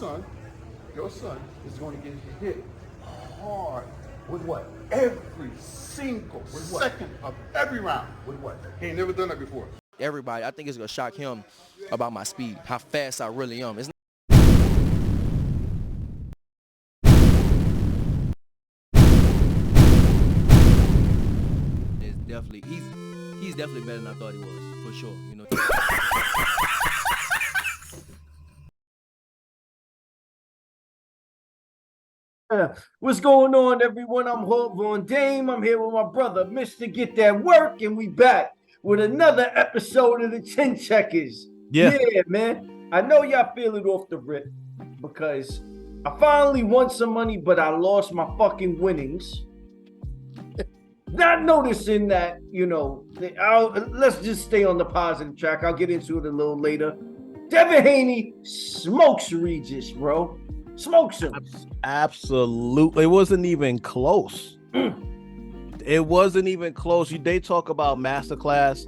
son is going to get hit hard with what? Every single second of every round. With what? He ain't never done that before. Everybody, I think it's gonna shock him about my speed, how fast I really am. It's definitely he's definitely better than I thought he was, for sure. You know. What's going on, everyone? I'm Hope Von Dame. I'm here with my brother, Mr. Get That Work, and we back with another episode of the Chin Checkers. Yeah, man. I know y'all feel it off the rip because I finally won some money, but I lost my fucking winnings. Not noticing that, let's just stay on the positive track. I'll get into it a little later. Devin Haney smokes Regis, bro. Smokes him. Absolutely. It wasn't even close. It wasn't even close. They talk about Masterclass.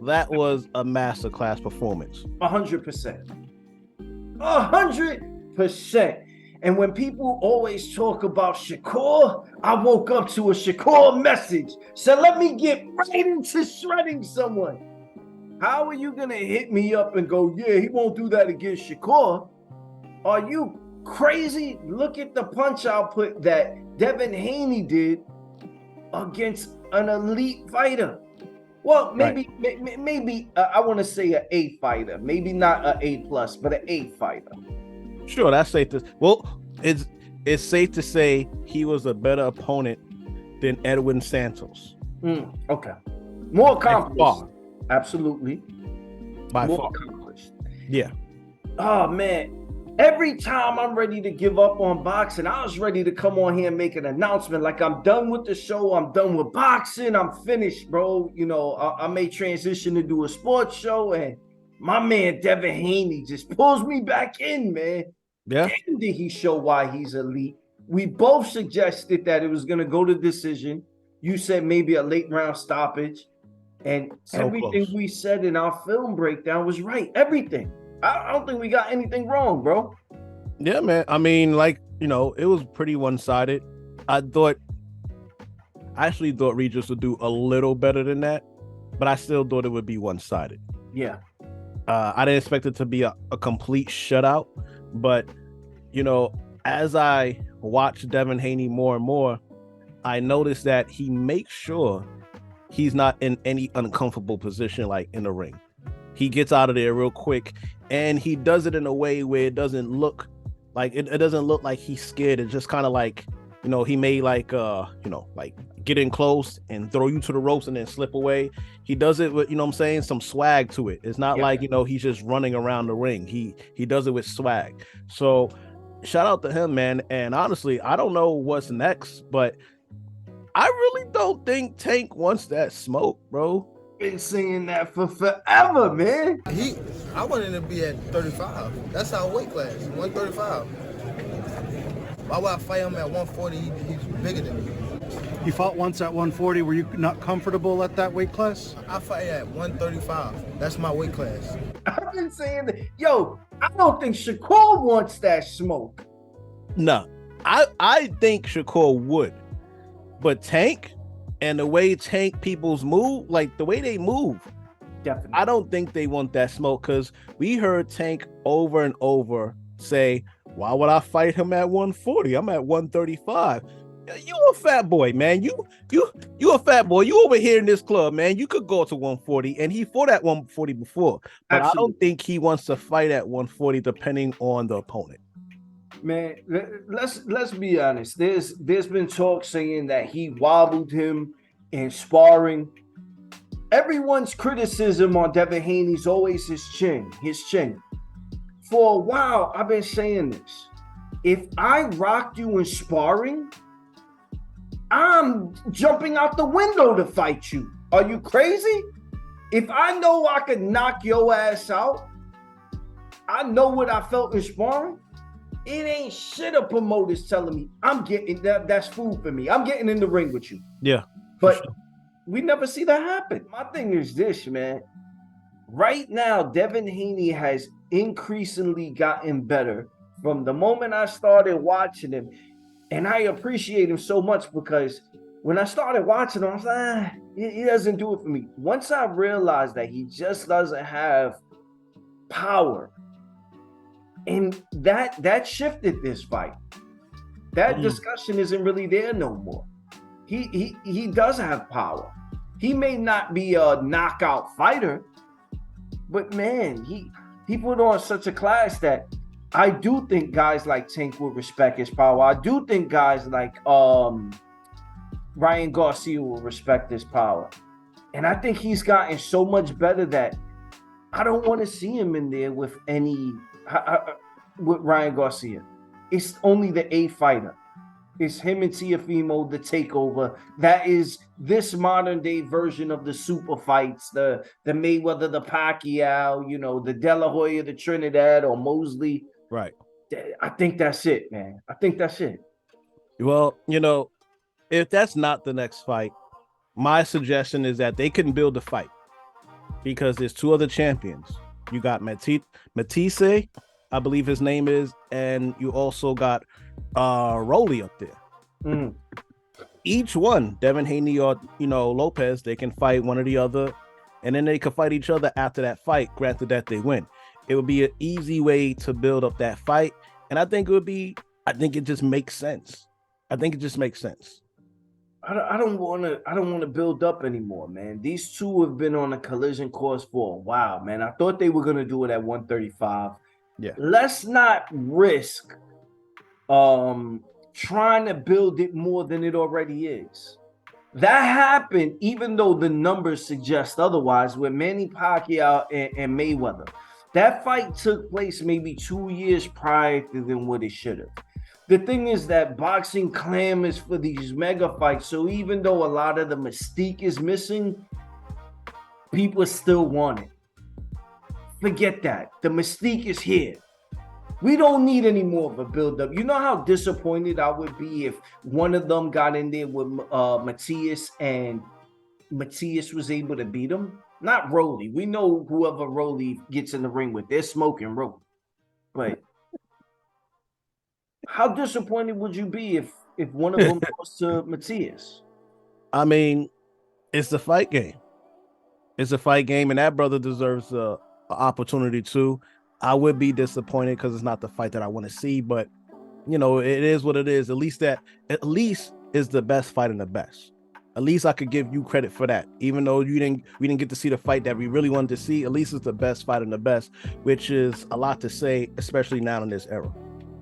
That was a Masterclass performance. 100%. 100%. And when people always talk about Shakur, I woke up to a Shakur message. So let me get right into shredding someone. How are you going to hit me up and go, yeah, he won't do that against Shakur? Are you crazy? Look at the punch output that Devin Haney did against an elite fighter. Well, maybe I want to say an A fighter, maybe not an A+, but an A fighter. Sure, that's safe to. Well, it's safe to say he was a better opponent than Edwin Santos. Okay, more accomplished. Absolutely, by more far accomplished. Yeah. Oh man. Every time I'm ready to give up on boxing, I was ready to come on here and make an announcement like I'm done with the show. I'm done with boxing. I'm finished, bro. You know, I may transition to do a sports show, and my man Devin Haney just pulls me back in, man. Yeah. Damn, did he show why he's elite? We both suggested that it was going to go to decision. You said maybe a late round stoppage. And so everything close. We said in our film breakdown was right. Everything. I don't think we got anything wrong, bro. Yeah, man. I mean, it was pretty one-sided. I actually thought Regis would do a little better than that, but I still thought it would be one-sided. Yeah. I didn't expect it to be a complete shutout, but, as I watch Devin Haney more and more, I noticed that he makes sure he's not in any uncomfortable position, like in the ring. He gets out of there real quick, and he does it in a way where it doesn't look like it doesn't look like he's scared. It's just kind of like, he may get in close and throw you to the ropes and then slip away. He does it with, some swag to it. It's not like, he's just running around the ring. He does it with swag. So shout out to him, man. And honestly, I don't know what's next, but I really don't think Tank wants that smoke, bro. Been saying that for forever, man. I wanted him to be at 35. That's our weight class, 135. Why would I fight him at 140? He's bigger than me. You fought once at 140. Were you not comfortable at that weight class? I fight at 135. That's my weight class. I've been saying that. Yo, I don't think Shakur wants that smoke. No, I think Shakur would, but Tank. And the way Tank people's move, like the way they move, definitely. I don't think they want that smoke, because we heard Tank over and over say, why would I fight him at 140? I'm at 135. You a fat boy, man. You a fat boy. You over here in this club, man. You could go to 140, and he fought at 140 before. But absolutely. I don't think he wants to fight at 140 depending on the opponent. Man, let's be honest. There's been talk saying that he wobbled him in sparring. Everyone's criticism on Devin Haney's always his chin. For a while, I've been saying this. If I rocked you in sparring, I'm jumping out the window to fight you. Are you crazy? If I know I could knock your ass out, I know what I felt in sparring. It ain't shit a promoter's telling me I'm getting that's food for me. I'm getting in the ring with you. Yeah. But sure. We never see that happen. My thing is this, man. Right now, Devin Haney has increasingly gotten better from the moment I started watching him, and I appreciate him so much because when I started watching him, I was like, he doesn't do it for me. Once I realized that he just doesn't have power, and that shifted this fight. That discussion isn't really there no more. He does have power. He may not be a knockout fighter, but man, he put on such a class that I do think guys like Tank will respect his power. I do think guys like Ryan Garcia will respect his power. And I think he's gotten so much better that I don't want to see him in there with with Ryan Garcia. It's only the A fighter. It's him and Teofimo, the takeover. That is this modern day version of the super fights, the Mayweather, the Pacquiao, you know, the De La Hoya, the Trinidad, or Mosley. Right. I think that's it, man. I think that's it. Well, you know, if that's not the next fight, my suggestion is that they can build a fight because there's two other champions. You got Matisse, I believe his name is, and you also got Rolly up there. Each one, Devin Haney or Lopez, they can fight one or the other, and then they can fight each other after that fight, granted that they win. It would be an easy way to build up that fight, and I think it just makes sense. I think it just makes sense. I don't want to build up anymore, man. These two have been on a collision course for a while, man. I thought they were gonna do it at 135. Yeah. Let's not risk trying to build it more than it already is. That happened, even though the numbers suggest otherwise, with Manny Pacquiao and Mayweather. That fight took place maybe 2 years prior than what it should have. The thing is that boxing clamors for these mega fights. So even though a lot of the mystique is missing, people still want it. Forget that. The mystique is here. We don't need any more of a build-up. You know how disappointed I would be if one of them got in there with Matthias and Matthias was able to beat him? Not Rolly. We know whoever Rolly gets in the ring with, they're smoking Rolly. But how disappointed would you be if one of them lost to Matthias? I mean, it's the fight game. It's a fight game, and that brother deserves an opportunity too. I would be disappointed because it's not the fight that I want to see, but it is what it is. At least is the best fight and the best. At least I could give you credit for that. Even though we didn't get to see the fight that we really wanted to see, at least it's the best fight and the best, which is a lot to say, especially now in this era.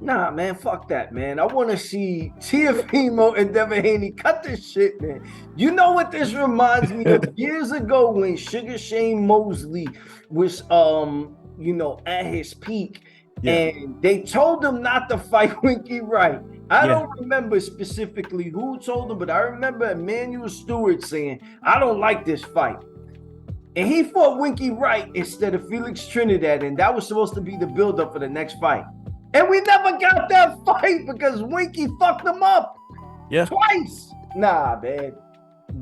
Nah, man, fuck that, man. I want to see Teofimo and Devin Haney cut this shit, man. You know what this reminds me of? Years ago when Sugar Shane Mosley was, at his peak, and they told him not to fight Winky Wright. I don't remember specifically who told him, but I remember Emmanuel Stewart saying, I don't like this fight. And he fought Winky Wright instead of Felix Trinidad, and that was supposed to be the build-up for the next fight. And we never got that fight because Winky fucked him up twice. Nah, man.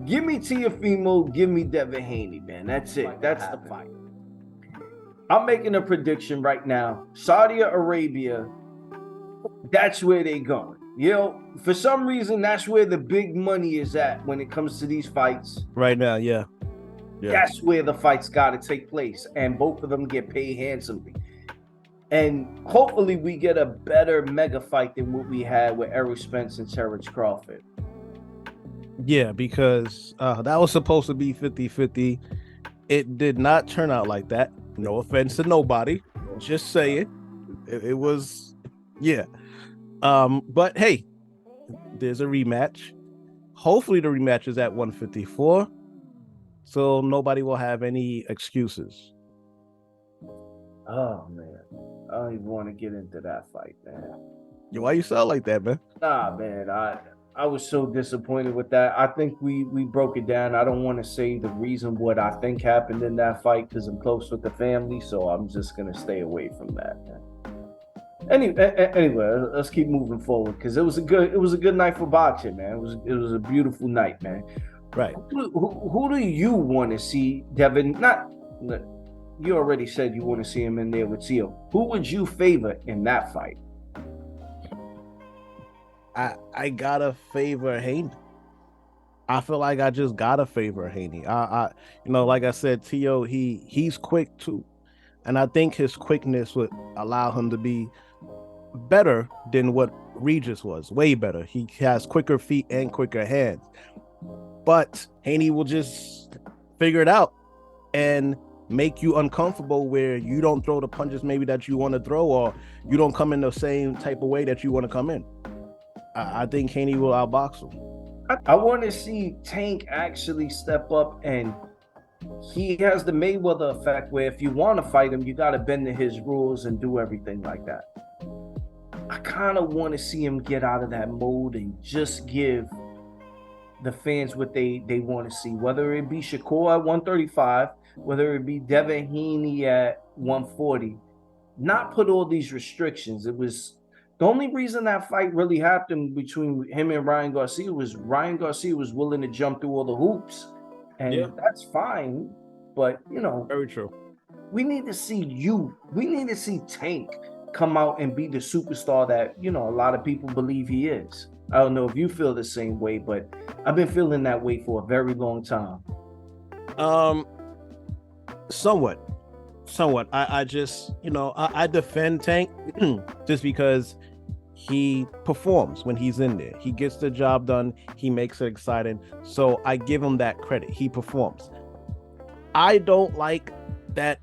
Give me Teofimo, give me Devin Haney, man. That's it. That's the fight. I'm making a prediction right now. Saudi Arabia, that's where they're going. For some reason, that's where the big money is at when it comes to these fights. Right now, yeah. That's where the fights got to take place. And both of them get paid handsomely. And hopefully we get a better mega fight than what we had with Errol Spence and Terrence Crawford. Yeah, because that was supposed to be 50-50. It did not turn out like that. No offense to nobody. Just saying. It was, but hey, there's a rematch. Hopefully the rematch is at 154. So nobody will have any excuses. Oh, man. I don't even want to get into that fight, man. Why you sound like that, man? Nah, man. I was so disappointed with that. I think we broke it down. I don't want to say the reason what I think happened in that fight because I'm close with the family, so I'm just going to stay away from that, man. Anyway, let's keep moving forward because it was a good night for boxing, man. It was a beautiful night, man. Right. Who do you want to see, Devin? You already said you want to see him in there with Tio. Who would you favor in that fight? I gotta favor Haney. I feel like I just gotta favor Haney. Like I said, T.O., he's quick too. And I think his quickness would allow him to be better than what Regis was, way better. He has quicker feet and quicker hands. But Haney will just figure it out and make you uncomfortable where you don't throw the punches maybe that you want to throw, or you don't come in the same type of way that you want to come in. I think Haney will outbox him. I want to see Tank actually step up, and he has the Mayweather effect where if you want to fight him, you got to bend to his rules and do everything like that. I kind of want to see him get out of that mode and just give the fans what they want to see, whether it be Shakur at 135, whether it be Devin Haney at 140, not put all these restrictions. It was the only reason that fight really happened between him and Ryan Garcia was Ryan Garcia was willing to jump through all the hoops, and that's fine. But Very true. we need to see we need to see Tank come out and be the superstar that a lot of people believe he is. I don't know if you feel the same way, but I've been feeling that way for a very long time. Somewhat. I just, I defend Tank just because he performs when he's in there. He gets the job done. He makes it exciting. So I give him that credit. He performs. I don't like that,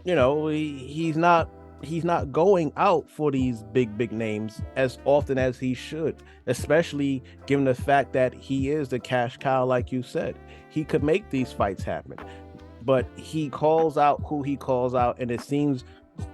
he's not going out for these big names as often as he should, especially given the fact that he is the cash cow, like you said. He could make these fights happen, but he calls out who he calls out, and it seems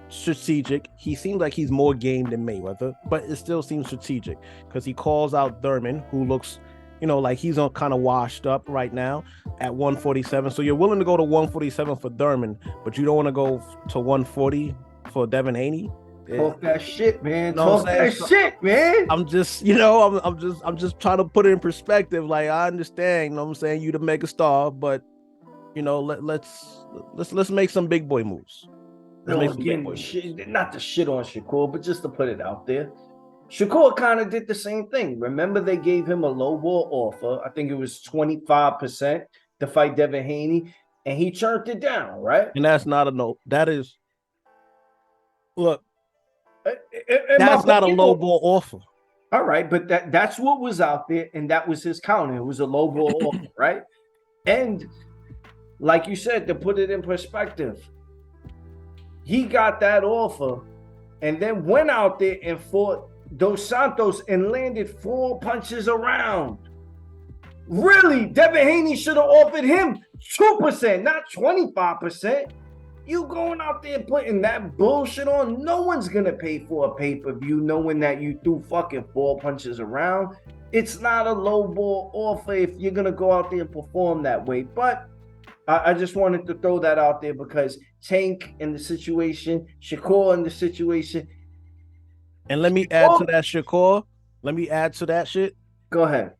strategic. He seems like he's more game than Mayweather, but it still seems strategic because he calls out Thurman, who looks like he's on kind of washed up right now at 147. So you're willing to go to 147 for Thurman, but you don't want to go to 140 for Devin Haney. Talk that shit, man. Talk that shit, man. I'm just, I'm just trying to put it in perspective. Like, I understand, I'm saying, you the mega star, but let's make some big boy moves. Not to shit on Shakur, but just to put it out there. Shakur kind of did the same thing. Remember, they gave him a low ball offer. I think it was 25% to fight Devin Haney, and he turned it down, right? And that's not a no. That is, look, that's not a low ball offer. All right, but that's what was out there, and that was his counter. It was a low ball offer, right? And like you said, to put it in perspective, he got that offer and then went out there and fought Dos Santos and landed 4 punches around. Really, Devin Haney should have offered him 2%, not 25%. You going out there putting that bullshit on, no one's going to pay for a pay-per-view knowing that you threw fucking 4 punches around. It's not a low ball offer if you're going to go out there and perform that way. But I just wanted to throw that out there because Tank in the situation, Shakur in the situation. And let me add to that, Shakur. Let me add to that shit. Go ahead.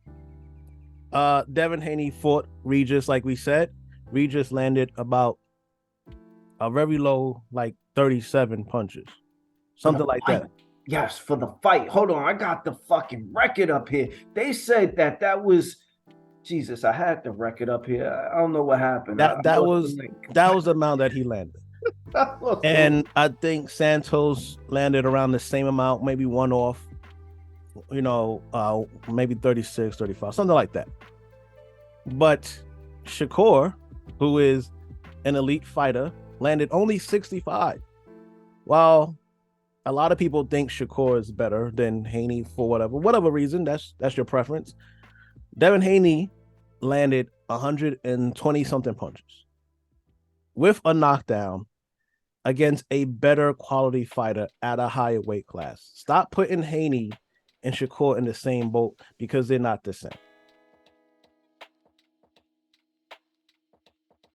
Devin Haney fought Regis, like we said. Regis landed about a very low, like 37 punches. Something like that. Yes, for the fight. Hold on, I got the fucking record up here. They said that was... Jesus, I had the record up here. I don't know what happened. That was the amount that he landed. And I think Santos landed around the same amount, maybe one off, maybe 36, 35, something like that. But Shakur, who is an elite fighter, landed only 65. While a lot of people think Shakur is better than Haney for whatever reason, that's your preference. Devin Haney landed 120 something punches with a knockdown against a better quality fighter at a higher weight class. Stop putting Haney and Shakur in the same boat because they're not the same.